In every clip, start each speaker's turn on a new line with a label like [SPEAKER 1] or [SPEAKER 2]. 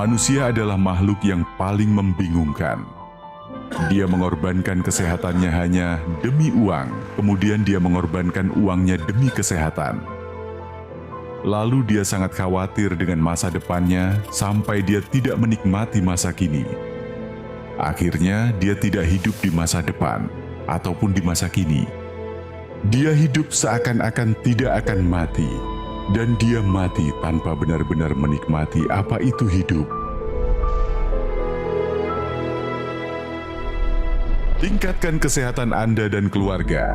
[SPEAKER 1] Manusia adalah makhluk yang paling membingungkan. Dia mengorbankan kesehatannya hanya demi uang, kemudian dia mengorbankan uangnya demi kesehatan. Lalu dia sangat khawatir dengan masa depannya sampai dia tidak menikmati masa kini. Akhirnya dia tidak hidup di masa depan ataupun di masa kini. Dia hidup seakan-akan tidak akan mati, dan dia mati tanpa benar-benar menikmati apa itu hidup. Tingkatkan kesehatan Anda dan keluarga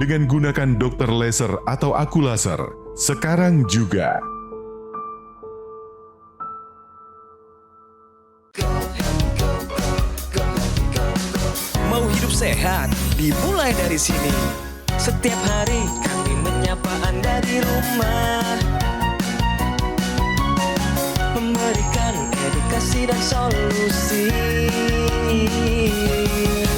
[SPEAKER 1] dengan gunakan Dr. Laser atau Aku Laser sekarang juga.
[SPEAKER 2] Mau hidup sehat, dimulai dari sini. Setiap hari kami menyapa Anda di rumah, memberikan edukasi dan solusi.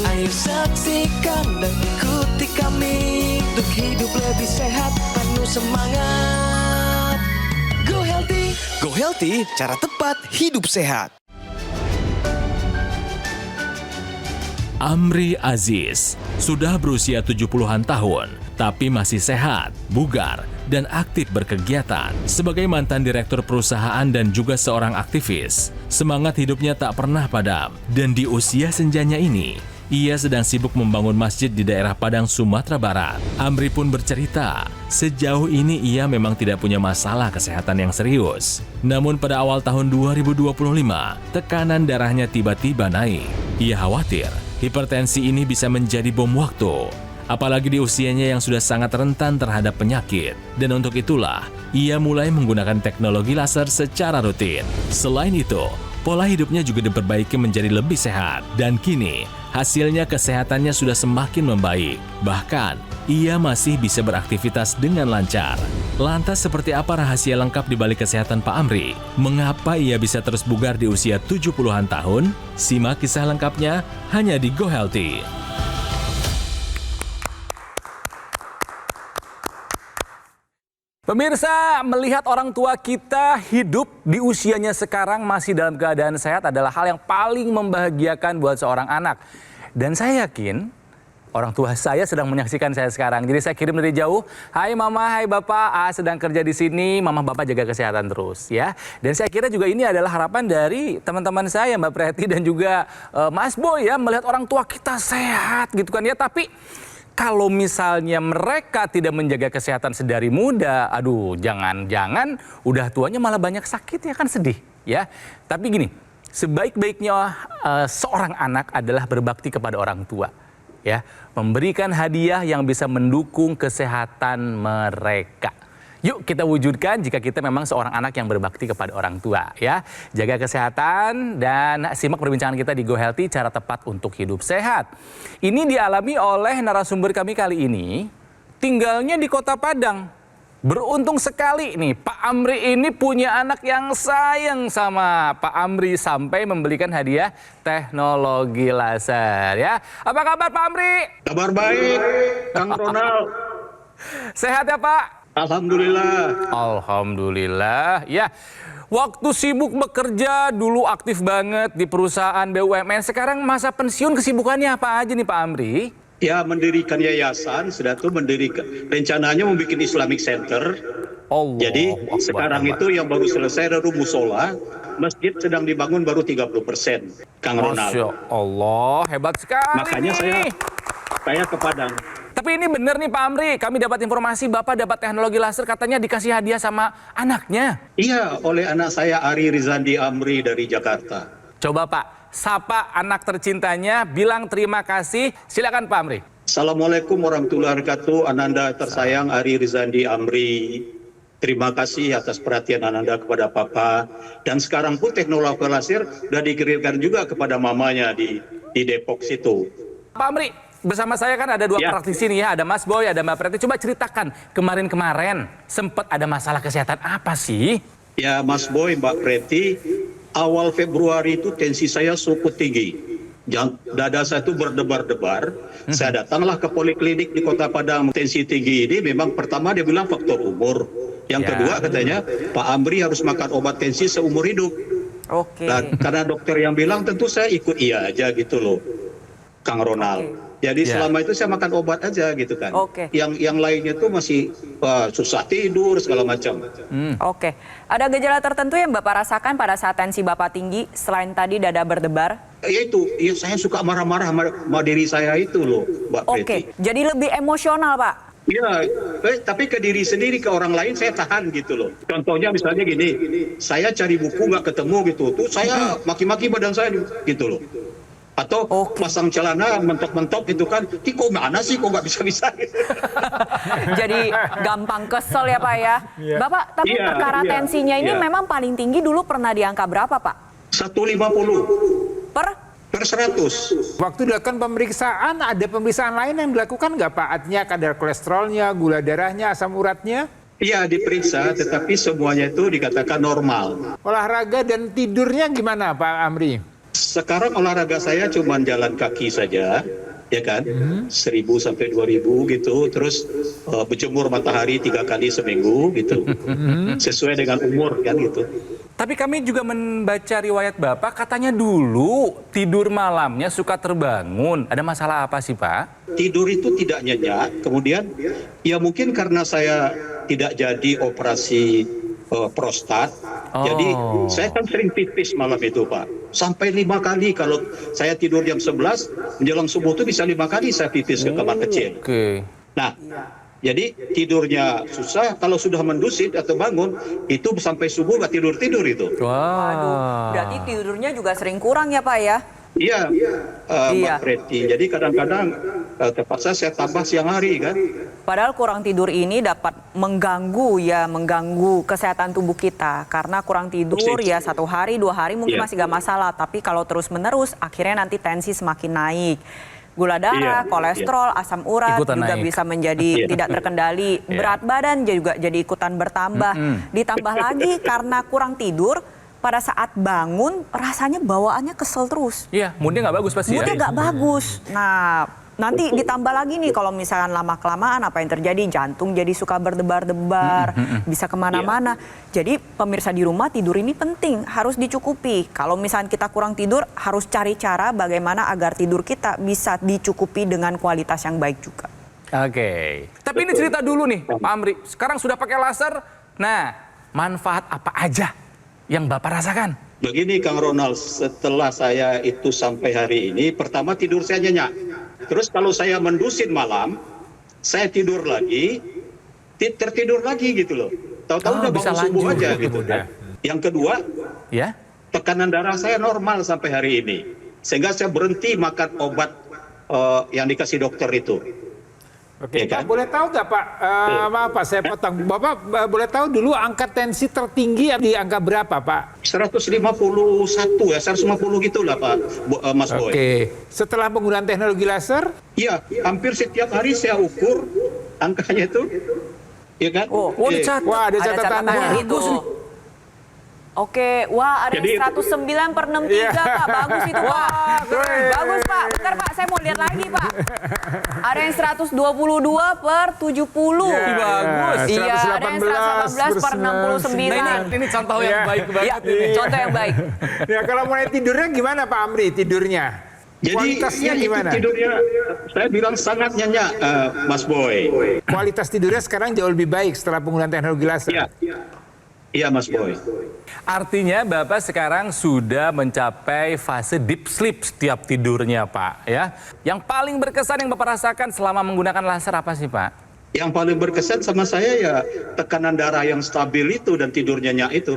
[SPEAKER 2] Ayo saksikan dan ikuti kami untuk hidup lebih sehat, penuh semangat. Go Healthy, Go Healthy, cara tepat hidup sehat.
[SPEAKER 3] Amri Aziz sudah berusia 70-an tahun, tapi masih sehat, bugar, dan aktif berkegiatan. Sebagai mantan direktur perusahaan dan juga seorang aktivis, semangat hidupnya tak pernah padam. Dan di usia senjanya ini, ia sedang sibuk membangun masjid di daerah Padang, Sumatera Barat. Amri pun bercerita, sejauh ini ia memang tidak punya masalah kesehatan yang serius. Namun pada awal tahun 2025, tekanan darahnya tiba-tiba naik. Ia khawatir hipertensi ini bisa menjadi bom waktu, apalagi di usianya yang sudah sangat rentan terhadap penyakit. Dan untuk itulah, ia mulai menggunakan teknologi laser secara rutin. Selain itu, pola hidupnya juga diperbaiki menjadi lebih sehat. Dan kini, hasilnya kesehatannya sudah semakin membaik. Bahkan, ia masih bisa beraktivitas dengan lancar. Lantas seperti apa rahasia lengkap di balik kesehatan Pak Amri? Mengapa ia bisa terus bugar di usia 70-an tahun? Simak kisah lengkapnya hanya di Go Healthy.
[SPEAKER 4] Pemirsa, melihat orang tua kita hidup di usianya sekarang masih dalam keadaan sehat adalah hal yang paling membahagiakan buat seorang anak. Dan saya yakin orang tua saya sedang menyaksikan saya sekarang. Jadi saya kirim dari jauh, hai mama, hai bapak, sedang kerja di sini, mama bapak jaga kesehatan terus ya. Dan saya kira juga ini adalah harapan dari teman-teman saya, Mbak Preti dan juga Mas Boy ya, melihat orang tua kita sehat gitu kan ya. Tapi kalau misalnya mereka tidak menjaga kesehatan sedari muda, aduh jangan-jangan udah tuanya malah banyak sakit ya, kan sedih ya. Tapi gini, sebaik-baiknya seorang anak adalah berbakti kepada orang tua. Ya, memberikan hadiah yang bisa mendukung kesehatan mereka. Yuk kita wujudkan jika kita memang seorang anak yang berbakti kepada orang tua ya. Jaga kesehatan dan simak perbincangan kita di Go Healthy, cara tepat untuk hidup sehat. Ini dialami oleh narasumber kami kali ini, tinggalnya di Kota Padang. Beruntung sekali nih, Pak Amri ini punya anak yang sayang sama Pak Amri sampai membelikan hadiah teknologi laser ya. Apa kabar Pak Amri?
[SPEAKER 5] Kabar baik, Kang Ronald.
[SPEAKER 4] Sehat ya Pak?
[SPEAKER 5] Alhamdulillah.
[SPEAKER 4] Alhamdulillah ya. Waktu sibuk bekerja dulu aktif banget di perusahaan BUMN. Sekarang masa pensiun kesibukannya apa aja nih Pak Amri?
[SPEAKER 5] Ya, mendirikan yayasan, sudah tuh mendirikan, rencananya membuat Islamic Center.
[SPEAKER 4] Allah.
[SPEAKER 5] Jadi sekarang itu yang baru selesai ada musola, masjid sedang dibangun baru 30%, Kang Ronald.
[SPEAKER 4] Masya Allah, hebat sekali.
[SPEAKER 5] Makanya
[SPEAKER 4] nih.
[SPEAKER 5] saya ke Padang.
[SPEAKER 4] Tapi ini benar nih Pak Amri, kami dapat informasi Bapak dapat teknologi laser katanya dikasih hadiah sama anaknya.
[SPEAKER 5] Iya, oleh anak saya Ari Rizandi Amri dari Jakarta.
[SPEAKER 4] Coba Pak, sapa anak tercintanya, bilang terima kasih. Silakan Pak Amri.
[SPEAKER 5] Assalamualaikum warahmatullahi wabarakatuh. Ananda tersayang Ari Rizandi Amri. Terima kasih atas perhatian Ananda kepada Papa. Dan sekarang pun teknologi laser sudah dikirimkan juga kepada mamanya di Depok situ.
[SPEAKER 4] Pak Amri, bersama saya kan ada dua praktisi nih ya, ada Mas Boy, ada Mbak Preti. Coba ceritakan kemarin-kemarin sempat ada masalah kesehatan apa sih?
[SPEAKER 5] Ya Mas Boy, Mbak Preti, awal Februari itu tensi saya cukup tinggi. Dada saya itu berdebar-debar. Saya datanglah ke poliklinik di Kota Padang. Tensi tinggi ini memang pertama dia bilang faktor umur. Yang kedua katanya Pak Amri harus makan obat tensi seumur hidup.
[SPEAKER 6] Oke.
[SPEAKER 5] Nah, karena dokter yang bilang tentu saya ikut iya aja gitu loh, Kang Ronald. Jadi
[SPEAKER 4] Ya.
[SPEAKER 5] selama itu saya makan obat aja gitu kan.
[SPEAKER 6] Oke.
[SPEAKER 5] Yang lainnya tuh masih susah tidur segala macam.
[SPEAKER 6] Oke. Ada gejala tertentu yang Bapak rasakan pada saat tensi Bapak tinggi selain tadi dada berdebar?
[SPEAKER 5] Ya itu, ya saya suka marah-marah sama diri saya itu loh, Mbak Preti.
[SPEAKER 6] Oke. Jadi lebih emosional, Pak.
[SPEAKER 5] Iya, tapi ke diri sendiri, ke orang lain saya tahan gitu loh. Contohnya misalnya gini, saya cari buku nggak ketemu gitu, tuh saya maki-maki badan saya gitu loh. Atau pasang celana mentok-mentok gitu kan, kok mana sih, kok nggak bisa-bisa gitu.
[SPEAKER 6] Jadi gampang kesel ya, Pak ya. Bapak, tapi
[SPEAKER 5] Iya,
[SPEAKER 6] perkara
[SPEAKER 5] iya,
[SPEAKER 6] tensinya ini
[SPEAKER 5] iya.
[SPEAKER 6] memang paling tinggi dulu pernah di angka berapa, Pak?
[SPEAKER 5] 150
[SPEAKER 6] Per?
[SPEAKER 5] per 100.
[SPEAKER 7] Waktu dilakukan pemeriksaan, ada pemeriksaan lain yang dilakukan nggak Pak? Artinya kadar kolesterolnya, gula darahnya, asam uratnya?
[SPEAKER 5] Iya diperiksa, tetapi semuanya itu dikatakan normal.
[SPEAKER 7] Olahraga dan tidurnya gimana Pak Amri?
[SPEAKER 5] Sekarang olahraga saya cuma jalan kaki saja, ya kan, 1.000 sampai 2.000 gitu, terus berjemur matahari 3 kali seminggu gitu, sesuai dengan umur kan gitu.
[SPEAKER 4] Tapi kami juga membaca riwayat Bapak, katanya dulu tidur malamnya suka terbangun. Ada masalah apa sih, Pak?
[SPEAKER 5] Tidur itu tidak nyenyak, kemudian ya mungkin karena saya tidak jadi operasi prostat, jadi saya kan sering pipis malam itu Pak, sampai 5 kali. Kalau saya tidur jam 11, menjelang subuh itu bisa 5 kali saya pipis ke kamar kecil.
[SPEAKER 4] Oke.
[SPEAKER 5] Nah, jadi tidurnya susah, kalau sudah mendusit atau bangun, itu sampai subuh nggak tidur-tidur itu.
[SPEAKER 4] Wah.
[SPEAKER 6] Berarti tidurnya juga sering kurang ya, Pak ya?
[SPEAKER 5] Iya,
[SPEAKER 6] Iya.
[SPEAKER 5] Mbak Preti. Jadi kadang-kadang terpaksa saya tambah siang hari kan.
[SPEAKER 6] Padahal kurang tidur ini dapat mengganggu kesehatan tubuh kita. Karena kurang tidur
[SPEAKER 5] Persis.
[SPEAKER 6] ya 1 hari, 2 hari mungkin
[SPEAKER 5] Iya.
[SPEAKER 6] masih gak masalah. Tapi kalau terus-menerus akhirnya nanti tensi semakin naik. Gula darah,
[SPEAKER 5] Iya,
[SPEAKER 6] kolesterol, asam urat
[SPEAKER 4] Ikutan
[SPEAKER 6] juga
[SPEAKER 4] naik.
[SPEAKER 6] bisa menjadi
[SPEAKER 5] Iya.
[SPEAKER 6] tidak terkendali. Berat badan juga jadi ikutan bertambah. Ditambah lagi karena kurang tidur, pada saat bangun rasanya bawaannya kesel terus.
[SPEAKER 4] Iya, moodnya nggak bagus pasti ya.
[SPEAKER 6] Moodnya nggak bagus. Nah, nanti ditambah lagi nih kalau misalkan lama-kelamaan apa yang terjadi, jantung jadi suka berdebar-debar, bisa kemana-mana. Jadi pemirsa di rumah tidur ini penting, harus dicukupi. Kalau misalkan kita kurang tidur, harus cari cara bagaimana agar tidur kita bisa dicukupi dengan kualitas yang baik juga.
[SPEAKER 4] Oke. Tapi ini cerita dulu nih, Pak Amri. Sekarang sudah pakai laser. Nah, manfaat apa aja yang Bapak rasakan?
[SPEAKER 5] Begini Kang Ronald, setelah saya itu sampai hari ini, pertama tidur saya nyenyak. Terus kalau saya mendusin malam, saya tidur lagi, tertidur lagi gitu loh. Tahu-tahu udah
[SPEAKER 4] bisa
[SPEAKER 5] bangun subuh
[SPEAKER 4] lanjut.
[SPEAKER 5] aja gitu. Yang kedua,
[SPEAKER 4] Ya?
[SPEAKER 5] tekanan darah saya normal sampai hari ini. Sehingga saya berhenti makan obat yang dikasih dokter itu.
[SPEAKER 7] Oke,
[SPEAKER 5] Iya
[SPEAKER 7] Pak,
[SPEAKER 5] kan?
[SPEAKER 7] boleh tahu nggak Pak? Maaf Pak, saya potong. Bapak boleh tahu dulu angka tensi tertinggi di angka berapa Pak?
[SPEAKER 5] 151 ya, 150 gitulah Pak Mas Boy.
[SPEAKER 7] Oke, setelah penggunaan teknologi laser,
[SPEAKER 5] Iya, hampir setiap hari saya ukur angkanya itu. Ya kan?
[SPEAKER 4] dicatat.
[SPEAKER 7] wah ada catatannya.
[SPEAKER 6] catatannya itu. Oke, wah ada
[SPEAKER 5] Jadi-
[SPEAKER 6] yang 109 per 63 Pak, bagus itu Pak. Bagus Pak, bentar Pak, saya mau lihat lagi Pak. Ada yang 122 per 70.
[SPEAKER 7] Ya,
[SPEAKER 4] bagus.
[SPEAKER 6] Iya, ada yang 118 per 69.
[SPEAKER 4] Nah, ini contoh yang
[SPEAKER 7] Iya.
[SPEAKER 4] baik
[SPEAKER 6] Iya,
[SPEAKER 4] banget ini.
[SPEAKER 6] contoh yang baik.
[SPEAKER 7] Ya kalau mulai tidurnya gimana Pak Amri tidurnya?
[SPEAKER 5] Jadi
[SPEAKER 7] Kualitasnya
[SPEAKER 5] ya, itu
[SPEAKER 7] gimana?
[SPEAKER 5] tidurnya saya bilang sangat nyenyak Mas Boy.
[SPEAKER 7] Kualitas tidurnya sekarang jauh lebih baik setelah penggunaan teknologi laser.
[SPEAKER 5] Iya. Iya Mas Boy.
[SPEAKER 4] Artinya Bapak sekarang sudah mencapai fase deep sleep setiap tidurnya, Pak, ya. Yang paling berkesan yang Bapak rasakan selama menggunakan laser apa sih, Pak?
[SPEAKER 5] Yang paling berkesan sama saya ya tekanan darah yang stabil itu dan tidur nyenyak itu.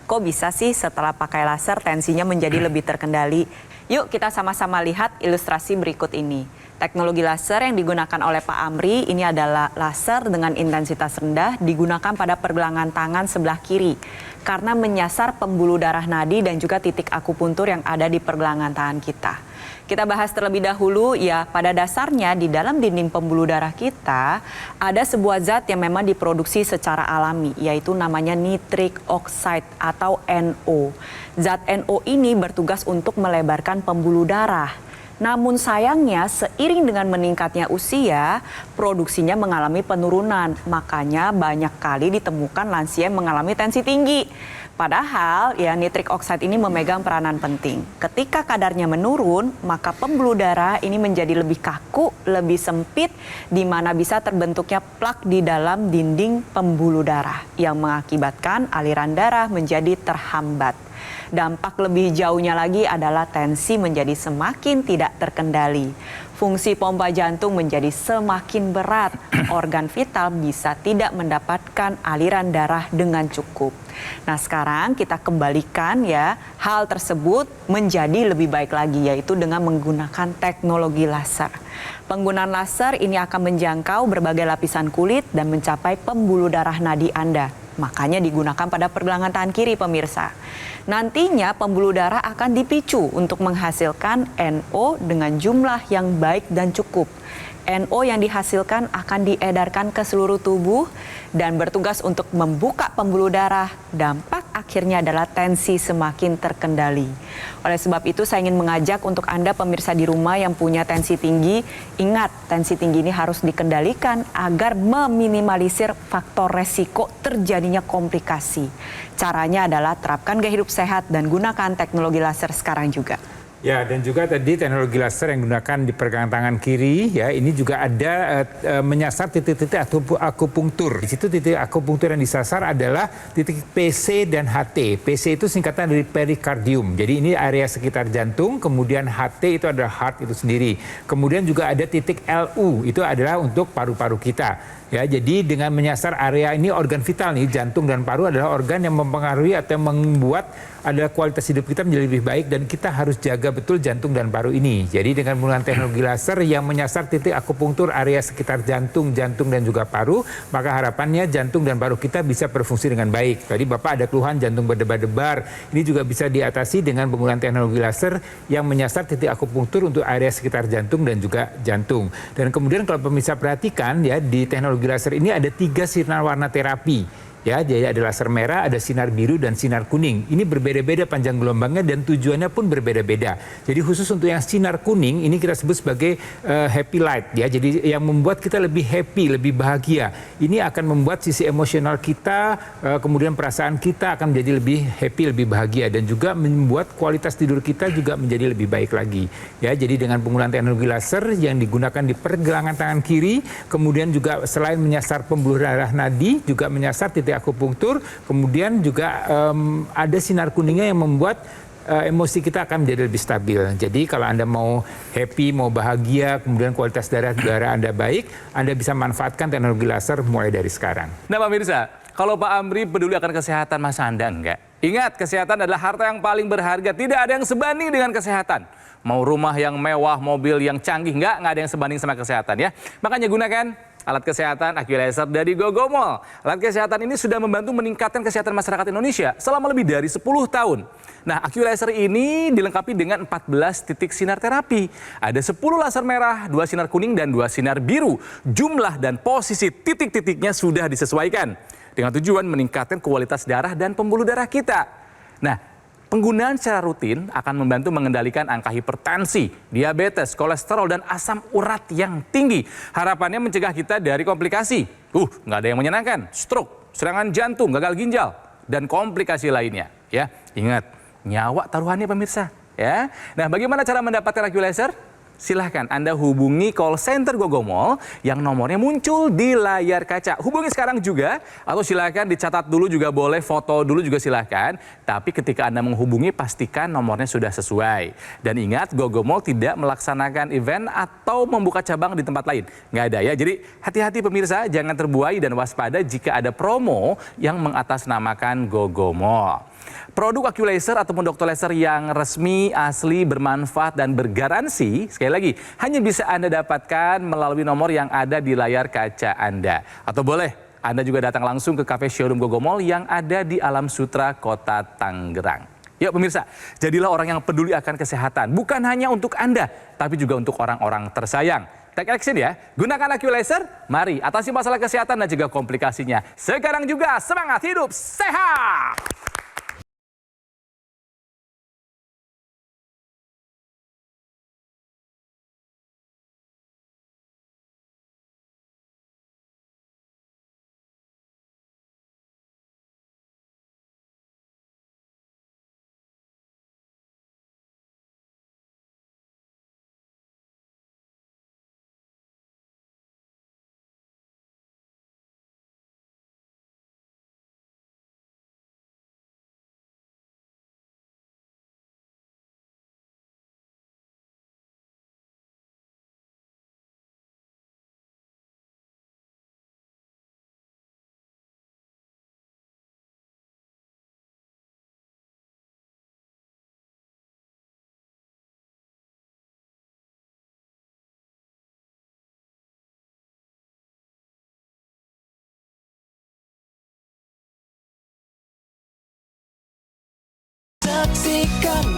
[SPEAKER 6] Kok bisa sih setelah pakai laser tensinya menjadi lebih terkendali? Yuk kita sama-sama lihat ilustrasi berikut ini. Teknologi laser yang digunakan oleh Pak Amri ini adalah laser dengan intensitas rendah digunakan pada pergelangan tangan sebelah kiri karena menyasar pembuluh darah nadi dan juga titik akupuntur yang ada di pergelangan tangan kita. Kita bahas terlebih dahulu ya, pada dasarnya di dalam dinding pembuluh darah kita ada sebuah zat yang memang diproduksi secara alami, yaitu namanya nitric oxide atau NO. Zat NO ini bertugas untuk melebarkan pembuluh darah. Namun sayangnya seiring dengan meningkatnya usia, produksinya mengalami penurunan. Makanya banyak kali ditemukan lansia yang mengalami tensi tinggi. Padahal ya nitrik oxide ini memegang peranan penting. Ketika kadarnya menurun, maka pembuluh darah ini menjadi lebih kaku, lebih sempit, di mana bisa terbentuknya plak di dalam dinding pembuluh darah yang mengakibatkan aliran darah menjadi terhambat. Dampak lebih jauhnya lagi adalah tensi menjadi semakin tidak terkendali. Fungsi pompa jantung menjadi semakin berat. Organ vital bisa tidak mendapatkan aliran darah dengan cukup. Nah, sekarang kita kembalikan ya hal tersebut menjadi lebih baik lagi, yaitu dengan menggunakan teknologi laser. Penggunaan laser ini akan menjangkau berbagai lapisan kulit dan mencapai pembuluh darah nadi Anda. Makanya digunakan pada pergelangan tangan kiri, pemirsa. Nantinya pembuluh darah akan dipicu untuk menghasilkan NO dengan jumlah yang baik dan cukup. NO yang dihasilkan akan diedarkan ke seluruh tubuh dan bertugas untuk membuka pembuluh darah. Dampak akhirnya adalah tensi semakin terkendali. Oleh sebab itu saya ingin mengajak untuk Anda pemirsa di rumah yang punya tensi tinggi, ingat tensi tinggi ini harus dikendalikan agar meminimalisir faktor resiko terjadinya komplikasi. Caranya adalah terapkan gaya hidup sehat dan gunakan teknologi laser sekarang juga.
[SPEAKER 7] Ya, dan juga tadi teknologi laser yang digunakan di pergelangan tangan kiri, ya ini juga ada menyasar titik-titik akupunktur. Di situ titik akupunktur yang disasar adalah titik PC dan HT. PC itu singkatan dari perikardium. Jadi ini area sekitar jantung, kemudian HT itu adalah heart itu sendiri. Kemudian juga ada titik LU, itu adalah untuk paru-paru kita. Ya, jadi dengan menyasar area ini organ vital nih, jantung dan paru adalah organ yang mempengaruhi atau membuat adalah kualitas hidup kita menjadi lebih baik dan kita harus jaga betul jantung dan paru ini. Jadi dengan menggunakan teknologi laser yang menyasar titik akupunktur area sekitar jantung dan juga paru, maka harapannya jantung dan paru kita bisa berfungsi dengan baik. Tadi Bapak ada keluhan jantung berdebar-debar, ini juga bisa diatasi dengan penggunaan teknologi laser yang menyasar titik akupunktur untuk area sekitar jantung dan juga jantung. Dan kemudian kalau pemirsa perhatikan ya di teknologi laser ini ada 3 sinar warna terapi. Ya, jadi ada laser merah, ada sinar biru dan sinar kuning. Ini berbeda-beda panjang gelombangnya dan tujuannya pun berbeda-beda. Jadi khusus untuk yang sinar kuning ini kita sebut sebagai happy light ya. Jadi yang membuat kita lebih happy, lebih bahagia. Ini akan membuat sisi emosional kita, kemudian perasaan kita akan menjadi lebih happy, lebih bahagia dan juga membuat kualitas tidur kita juga menjadi lebih baik lagi. Ya, jadi dengan penggunaan teknologi laser yang digunakan di pergelangan tangan kiri, kemudian juga selain menyasar pembuluh darah nadi, juga menyasar titik akupunktur, kemudian juga ada sinar kuningnya yang membuat emosi kita akan menjadi lebih stabil. Jadi kalau Anda mau happy, mau bahagia, kemudian kualitas darah Anda baik, Anda bisa manfaatkan teknologi laser mulai dari sekarang.
[SPEAKER 4] Nah Pak Mirsa, kalau Pak Amri peduli akan kesehatan Mas Anda enggak? Ingat, kesehatan adalah harta yang paling berharga. Tidak ada yang sebanding dengan kesehatan. Mau rumah yang mewah, mobil yang canggih, enggak ada yang sebanding sama kesehatan ya. Makanya gunakan alat kesehatan AccuLaser dari Gogomol. Alat kesehatan ini sudah membantu meningkatkan kesehatan masyarakat Indonesia selama lebih dari 10 tahun. Nah, AccuLaser ini dilengkapi dengan 14 titik sinar terapi. Ada 10 laser merah, 2 sinar kuning, dan 2 sinar biru. Jumlah dan posisi titik-titiknya sudah disesuaikan dengan tujuan meningkatkan kualitas darah dan pembuluh darah kita. Nah, penggunaan secara rutin akan membantu mengendalikan angka hipertensi, diabetes, kolesterol, dan asam urat yang tinggi. Harapannya mencegah kita dari komplikasi. Nggak ada yang menyenangkan. Stroke, serangan jantung, gagal ginjal, dan komplikasi lainnya. Ya, ingat, nyawa taruhannya pemirsa. Ya, nah bagaimana cara mendapatkan AccuLaser? Silahkan Anda hubungi call center Gogomol yang nomornya muncul di layar kaca. Hubungi sekarang juga atau silahkan dicatat dulu juga boleh, foto dulu juga silahkan. Tapi ketika Anda menghubungi pastikan nomornya sudah sesuai. Dan ingat Gogomol tidak melaksanakan event atau membuka cabang di tempat lain. Nggak ada ya, jadi hati-hati pemirsa, jangan terbuai dan waspada jika ada promo yang mengatasnamakan Gogomol. Produk AccuLaser ataupun Dr. Laser yang resmi, asli, bermanfaat, dan bergaransi, sekali lagi, hanya bisa Anda dapatkan melalui nomor yang ada di layar kaca Anda. Atau boleh, Anda juga datang langsung ke cafe showroom Gogomol yang ada di Alam Sutra, Kota Tangerang. Yuk pemirsa, jadilah orang yang peduli akan kesehatan. Bukan hanya untuk Anda, tapi juga untuk orang-orang tersayang. Take action ya, gunakan AccuLaser, mari atasi masalah kesehatan dan juga komplikasinya. Sekarang juga semangat hidup sehat!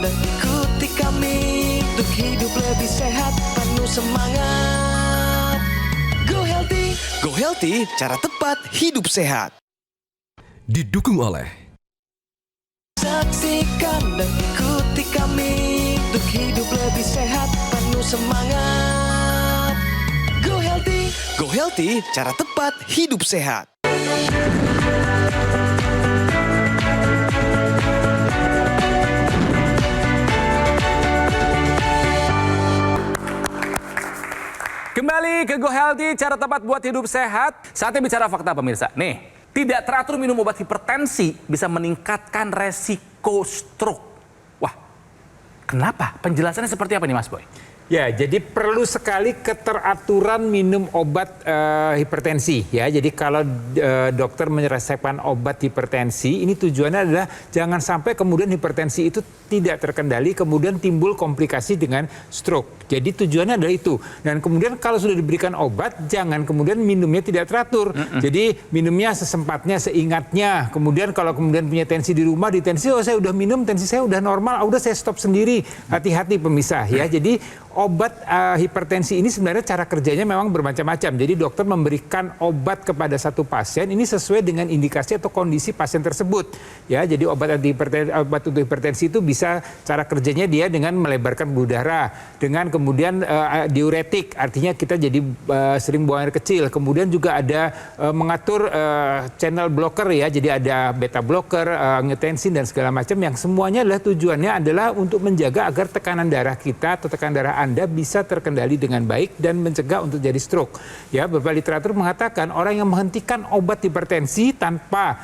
[SPEAKER 2] dan ikuti kami untuk hidup lebih sehat, penuh semangat. Go Healthy, cara tepat hidup sehat.
[SPEAKER 8] Didukung oleh
[SPEAKER 2] Saksikan dan ikuti kami untuk hidup lebih sehat, penuh semangat. Go Healthy, cara tepat hidup sehat.
[SPEAKER 4] Kembali ke Go Healthy, cara tepat buat hidup sehat. Saatnya bicara fakta pemirsa. Nih, tidak teratur minum obat hipertensi bisa meningkatkan resiko stroke. Wah, kenapa? Penjelasannya seperti apa nih Mas Boy?
[SPEAKER 7] Ya, jadi perlu sekali keteraturan minum obat hipertensi ya. Jadi kalau dokter meresepkan obat hipertensi, ini tujuannya adalah jangan sampai kemudian hipertensi itu tidak terkendali, kemudian timbul komplikasi dengan stroke. Jadi tujuannya adalah itu. Dan kemudian kalau sudah diberikan obat, jangan kemudian minumnya tidak teratur. Jadi minumnya sesempatnya, seingatnya. Kemudian kalau kemudian punya tensi di rumah, ditensi, oh saya udah minum, tensi saya udah normal, udah saya stop sendiri. Hati-hati pemisah ya. Jadi obat hipertensi ini sebenarnya cara kerjanya memang bermacam-macam. Jadi dokter memberikan obat kepada satu pasien ini sesuai dengan indikasi atau kondisi pasien tersebut. Ya, jadi obat untuk hipertensi itu bisa cara kerjanya dia dengan melebarkan pembuluh darah, dengan kemudian diuretik, artinya kita jadi sering buang air kecil. Kemudian juga ada mengatur channel blocker ya, jadi ada beta blocker, angiotensin dan segala macam yang semuanya adalah tujuannya adalah untuk menjaga agar tekanan darah kita atau tekanan darah Anda bisa terkendali dengan baik dan mencegah untuk jadi stroke. Ya, beberapa literatur mengatakan orang yang menghentikan obat hipertensi tanpa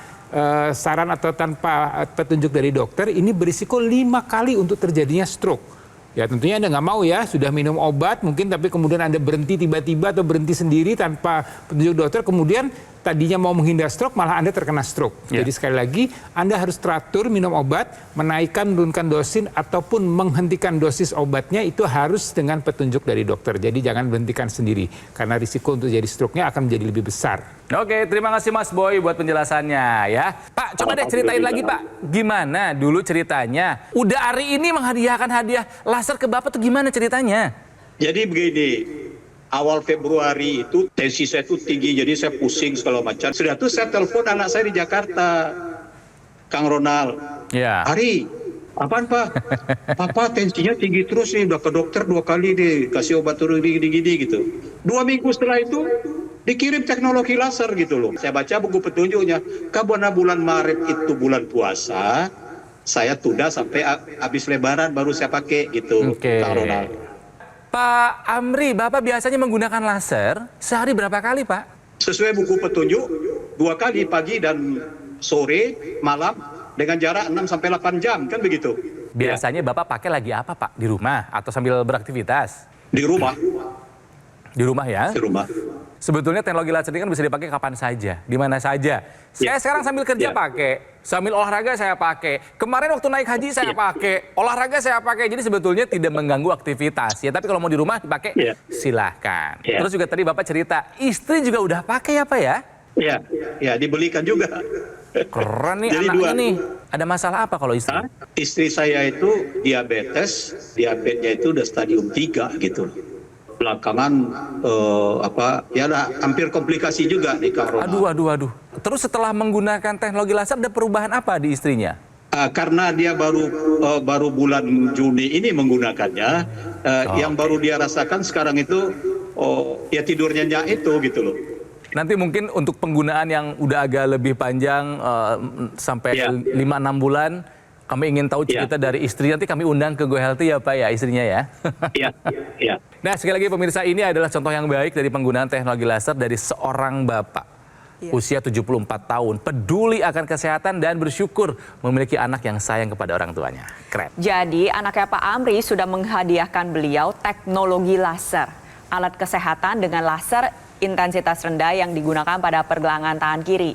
[SPEAKER 7] saran atau tanpa petunjuk dari dokter ini berisiko 5 kali untuk terjadinya stroke. Ya tentunya Anda nggak mau ya, sudah minum obat mungkin tapi kemudian Anda berhenti tiba-tiba atau berhenti sendiri tanpa petunjuk dokter, kemudian tadinya mau menghindar stroke malah Anda terkena stroke. Jadi sekali lagi Anda harus teratur minum obat, menaikkan, menurunkan dosis ataupun menghentikan dosis obatnya itu harus dengan petunjuk dari dokter. Jadi jangan berhentikan sendiri karena risiko untuk jadi stroke-nya akan menjadi lebih besar.
[SPEAKER 4] Oke, terima kasih Mas Boy buat penjelasannya ya. Pak, coba deh ceritain lagi Pak, gimana dulu ceritanya? Udah hari ini menghadiahkan hadiah laser ke Bapak tuh gimana ceritanya?
[SPEAKER 5] Jadi begini, awal Februari itu tensi saya itu tinggi, jadi saya pusing segala macam. Sudah tuh saya telepon anak saya di Jakarta, Kang Ronald.
[SPEAKER 4] Ya.
[SPEAKER 5] Ari, apaan Pak? Papa tensinya tinggi terus nih, udah ke dokter 2 kali deh, kasih obat turun gini-gini gitu. 2 minggu setelah itu dikirim teknologi laser gitu loh. Saya baca buku petunjuknya, karena bulan Maret itu bulan puasa, saya tunda sampai habis Lebaran baru saya pakai gitu, Kang Ronald.
[SPEAKER 4] Pak Amri, Bapak biasanya menggunakan laser sehari berapa kali Pak?
[SPEAKER 5] Sesuai buku petunjuk, 2 kali pagi dan sore, malam, dengan jarak 6-8 jam, kan begitu?
[SPEAKER 4] Biasanya Bapak pakai lagi apa Pak? Di rumah atau sambil beraktivitas?
[SPEAKER 5] Di rumah.
[SPEAKER 4] Di rumah ya?
[SPEAKER 5] Di rumah.
[SPEAKER 4] Sebetulnya teknologi laser ini kan bisa dipakai kapan saja, di mana saja. Saya sekarang sambil kerja pakai, sambil olahraga saya pakai. Kemarin waktu naik haji saya pakai, olahraga saya pakai. Jadi sebetulnya tidak mengganggu aktivitas ya. Tapi kalau mau di rumah dipakai, silahkan. Terus juga tadi Bapak cerita, istri juga udah pakai ya Pak ya?
[SPEAKER 5] Iya, ya dibelikan juga.
[SPEAKER 4] Keren nih
[SPEAKER 5] Jadi
[SPEAKER 4] anaknya
[SPEAKER 5] 2.
[SPEAKER 4] nih. Ada masalah apa kalau istri?
[SPEAKER 5] Istri saya itu diabetesnya itu udah stadium 3 gitu. Belakangan hampir komplikasi juga nih Kak Ronald.
[SPEAKER 4] Aduh. Terus setelah menggunakan teknologi laser ada perubahan apa di istrinya?
[SPEAKER 5] Karena dia baru bulan Juni ini menggunakannya, yang baru dia rasakan sekarang itu ya tidurnya itu gitu loh.
[SPEAKER 4] Nanti mungkin untuk penggunaan yang udah agak lebih panjang sampai 5-6 bulan, kami ingin tahu cerita dari istri, nanti kami undang ke Go Healthy ya Pak ya, istrinya ya.
[SPEAKER 5] Iya.
[SPEAKER 4] Nah sekali lagi pemirsa, ini adalah contoh yang baik dari penggunaan teknologi laser dari seorang bapak. Usia 74 tahun, peduli akan kesehatan dan bersyukur memiliki anak yang sayang kepada orang tuanya. Keren.
[SPEAKER 6] Jadi anaknya Pak Amri sudah menghadiahkan beliau teknologi laser. Alat kesehatan dengan laser intensitas rendah yang digunakan pada pergelangan tangan kiri.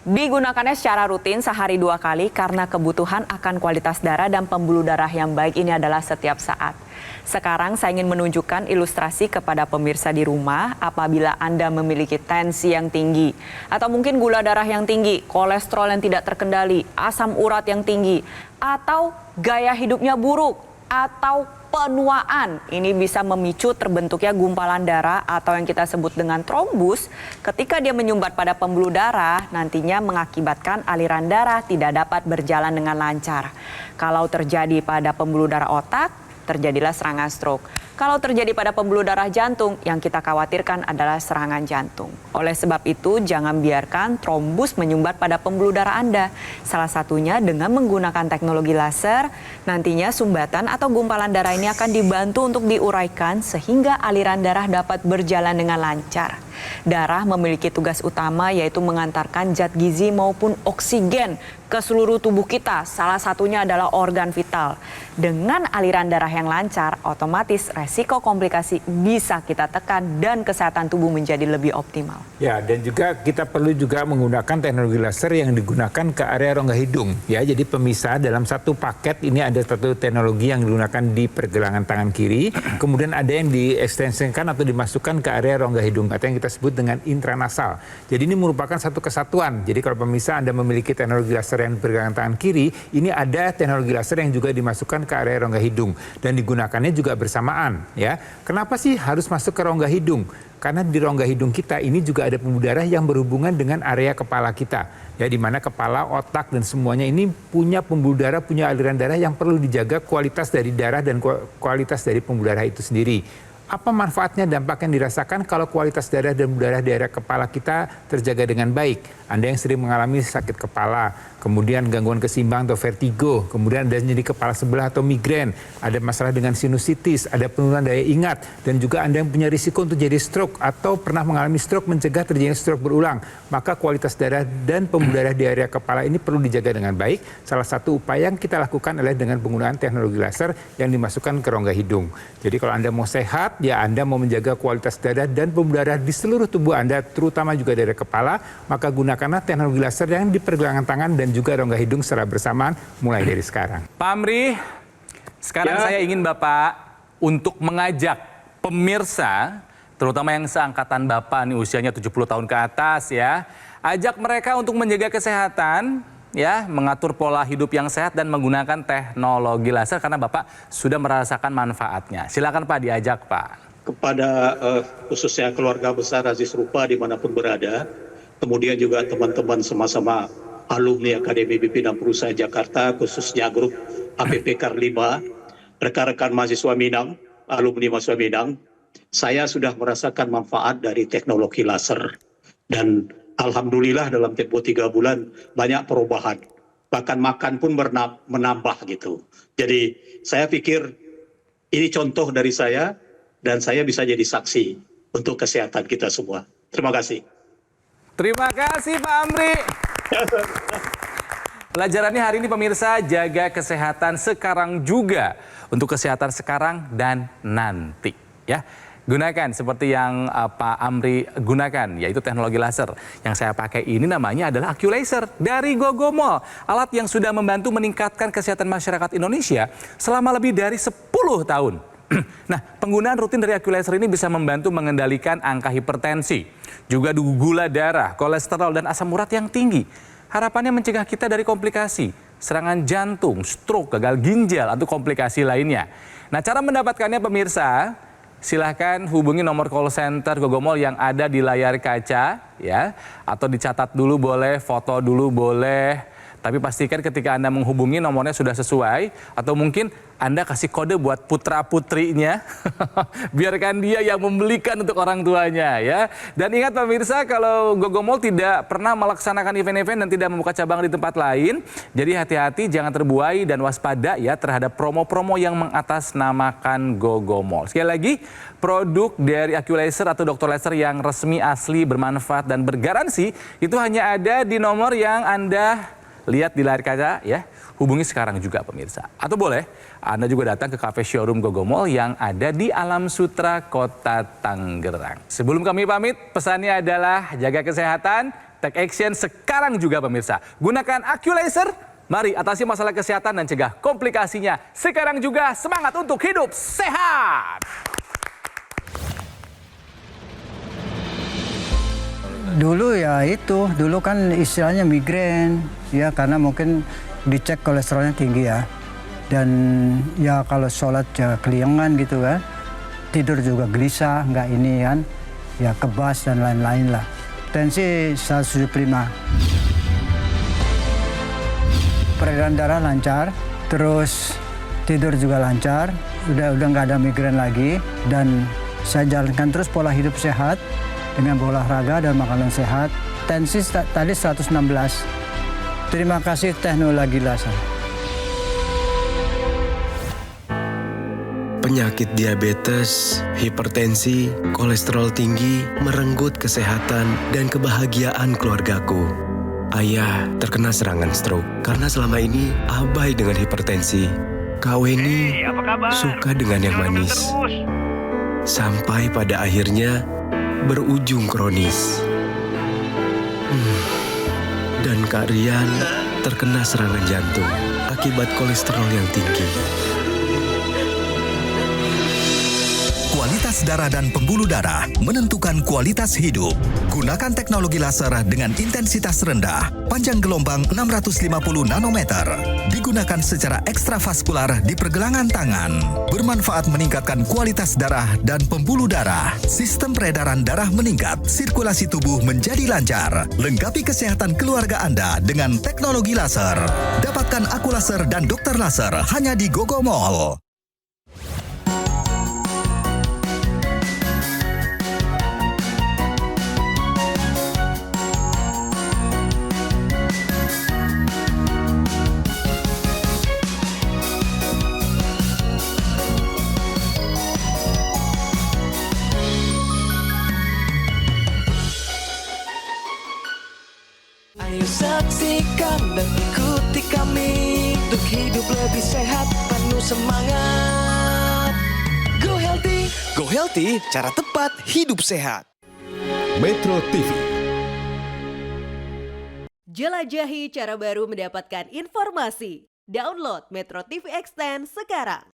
[SPEAKER 6] Digunakannya secara rutin sehari 2 kali karena kebutuhan akan kualitas darah dan pembuluh darah yang baik ini adalah setiap saat. Sekarang saya ingin menunjukkan ilustrasi kepada pemirsa di rumah apabila Anda memiliki tensi yang tinggi atau mungkin gula darah yang tinggi, kolesterol yang tidak terkendali, asam urat yang tinggi, atau gaya hidupnya buruk, atau penuaan. Ini bisa memicu terbentuknya gumpalan darah atau yang kita sebut dengan trombus. Ketika dia menyumbat pada pembuluh darah, nantinya mengakibatkan aliran darah tidak dapat berjalan dengan lancar. Kalau terjadi pada pembuluh darah otak, terjadilah serangan stroke. Kalau terjadi pada pembuluh darah jantung, yang kita khawatirkan adalah serangan jantung. Oleh sebab itu, jangan biarkan trombus menyumbat pada pembuluh darah Anda. Salah satunya dengan menggunakan teknologi laser, nantinya sumbatan atau gumpalan darah ini akan dibantu untuk diuraikan sehingga aliran darah dapat berjalan dengan lancar. Darah memiliki tugas utama yaitu mengantarkan zat gizi maupun oksigen ke seluruh tubuh kita. Salah satunya adalah organ vital. Dengan aliran darah yang lancar, otomatis resiko komplikasi bisa kita tekan dan kesehatan tubuh menjadi lebih optimal.
[SPEAKER 7] Ya, dan juga kita perlu juga menggunakan teknologi laser yang digunakan ke area rongga hidung. Ya, jadi pemisah dalam satu paket ini ada satu teknologi yang digunakan di pergelangan tangan kiri, kemudian ada yang diekstensikan atau dimasukkan ke area rongga hidung atau yang kita sebut dengan intranasal. Jadi ini merupakan satu kesatuan. Jadi kalau pemirsa Anda memiliki teknologi laser yang pergelangan tangan kiri, ini ada teknologi laser yang juga dimasukkan ke area rongga hidung dan digunakannya juga bersamaan. Ya, kenapa sih harus masuk ke rongga hidung? Karena di rongga hidung kita ini juga ada pembuluh darah yang berhubungan dengan area kepala kita. Ya, di mana kepala, otak, dan semuanya ini punya pembuluh darah, punya aliran darah yang perlu dijaga kualitas dari darah dan kualitas dari pembuluh darah itu sendiri. Apa manfaatnya, dampak yang dirasakan kalau kualitas darah dan darah di area kepala kita terjaga dengan baik? Anda yang sering mengalami sakit kepala, kemudian gangguan keseimbangan atau vertigo, kemudian ada nyeri kepala sebelah atau migrain, ada masalah dengan sinusitis, ada penurunan daya ingat, dan juga Anda yang punya risiko untuk jadi stroke atau pernah mengalami stroke, mencegah terjadinya stroke berulang, maka kualitas darah dan pembuluh darah di area kepala ini perlu dijaga dengan baik. Salah satu upaya yang kita lakukan adalah dengan penggunaan teknologi laser yang dimasukkan ke rongga hidung. Jadi kalau Anda mau sehat, ya Anda mau menjaga kualitas darah dan pembuluh darah di seluruh tubuh Anda, terutama juga dari kepala, maka gunakanlah teknologi laser yang di pergelangan tangan dan juga rongga hidung secara bersamaan mulai dari sekarang.
[SPEAKER 4] Pak Amri, sekarang saya ingin Bapak untuk mengajak pemirsa, terutama yang seangkatan Bapak nih usianya 70 tahun ke atas ya, ajak mereka untuk menjaga kesehatan, ya, mengatur pola hidup yang sehat dan menggunakan teknologi laser karena Bapak sudah merasakan manfaatnya. Silakan Pak, diajak Pak.
[SPEAKER 5] Kepada khususnya keluarga besar Aziz Rupa dimanapun berada, kemudian juga teman-teman sama-sama alumni Akademi Pimpinan Perusahaan Jakarta, khususnya grup APP Karlima, rekan-rekan mahasiswa Minang, alumni mahasiswa Minang, saya sudah merasakan manfaat dari teknologi laser. Dan alhamdulillah dalam tempo 3 bulan banyak perubahan. Bahkan makan pun menambah gitu. Jadi saya pikir ini contoh dari saya dan saya bisa jadi saksi untuk kesehatan kita semua. Terima kasih.
[SPEAKER 4] Terima kasih Pak Amri. Pelajarannya hari ini pemirsa, jaga kesehatan sekarang juga untuk kesehatan sekarang dan nanti. Ya. Gunakan seperti yang Pak Amri gunakan, yaitu teknologi laser. Yang saya pakai ini namanya adalah AccuLaser dari Gogomol. Alat yang sudah membantu meningkatkan kesehatan masyarakat Indonesia selama lebih dari 10 tahun. Nah, penggunaan rutin dari AccuLaser ini bisa membantu mengendalikan angka hipertensi, juga gula darah, kolesterol, dan asam urat yang tinggi. Harapannya mencegah kita dari komplikasi, serangan jantung, stroke, gagal ginjal, atau komplikasi lainnya. Nah, cara mendapatkannya pemirsa, silahkan hubungi nomor call center Gogomol yang ada di layar kaca, ya, atau dicatat dulu boleh, foto dulu boleh. Tapi pastikan ketika Anda menghubungi nomornya sudah sesuai, atau mungkin Anda kasih kode buat putra-putrinya, biarkan dia yang membelikan untuk orang tuanya ya. Dan ingat pemirsa, kalau Gogomol tidak pernah melaksanakan event-event dan tidak membuka cabang di tempat lain, jadi hati-hati, jangan terbuai dan waspada ya terhadap promo-promo yang mengatasnamakan Gogomol. Sekali lagi, produk dari AccuLaser atau Dr. Laser yang resmi, asli, bermanfaat dan bergaransi itu hanya ada di nomor yang Anda lihat di layar kaca ya. Hubungi sekarang juga pemirsa. Atau boleh Anda juga datang ke cafe showroom Gogomol yang ada di Alam Sutra, Kota Tangerang. Sebelum kami pamit, pesannya adalah jaga kesehatan, Take action sekarang juga pemirsa. Gunakan AccuLaser, mari atasi masalah kesehatan dan cegah komplikasinya. Sekarang juga semangat untuk hidup sehat.
[SPEAKER 9] Dulu ya itu, dulu kan istilahnya migrain, ya karena mungkin dicek kolesterolnya tinggi ya. Dan ya kalau sholat ya keliengan gitu kan, tidur juga gelisah, nggak ini kan, ya kebas dan lain-lain lah. Tensi 175. Peredaran darah lancar, terus tidur juga lancar, udah nggak ada migrain lagi, dan saya jalankan terus pola hidup sehat dengan olahraga dan makanan sehat. Tensi tadi 116. Terima kasih teknologi laser.
[SPEAKER 10] Penyakit diabetes, hipertensi, kolesterol tinggi merenggut kesehatan dan kebahagiaan keluargaku. Ayah terkena serangan stroke karena selama ini abai dengan hipertensi. Kak Weni suka dengan yang manis. Sampai pada akhirnya berujung kronis. Dan Kak Rian terkena serangan jantung akibat kolesterol yang tinggi.
[SPEAKER 11] Kualitas darah dan pembuluh darah menentukan kualitas hidup. Gunakan teknologi laser dengan intensitas rendah, panjang gelombang 650 nanometer. Digunakan secara ekstravaskular di pergelangan tangan. Bermanfaat meningkatkan kualitas darah dan pembuluh darah. Sistem peredaran darah meningkat, sirkulasi tubuh menjadi lancar. Lengkapi kesehatan keluarga Anda dengan teknologi laser. Dapatkan aku laser dan dokter laser hanya di Gogo Mall.
[SPEAKER 2] Ayo saksikan dan ikuti kami untuk hidup lebih sehat, penuh semangat. Go Healthy, cara tepat hidup sehat.
[SPEAKER 8] Metro TV.
[SPEAKER 12] Jelajahi cara baru mendapatkan informasi. Download Metro TV Extend sekarang.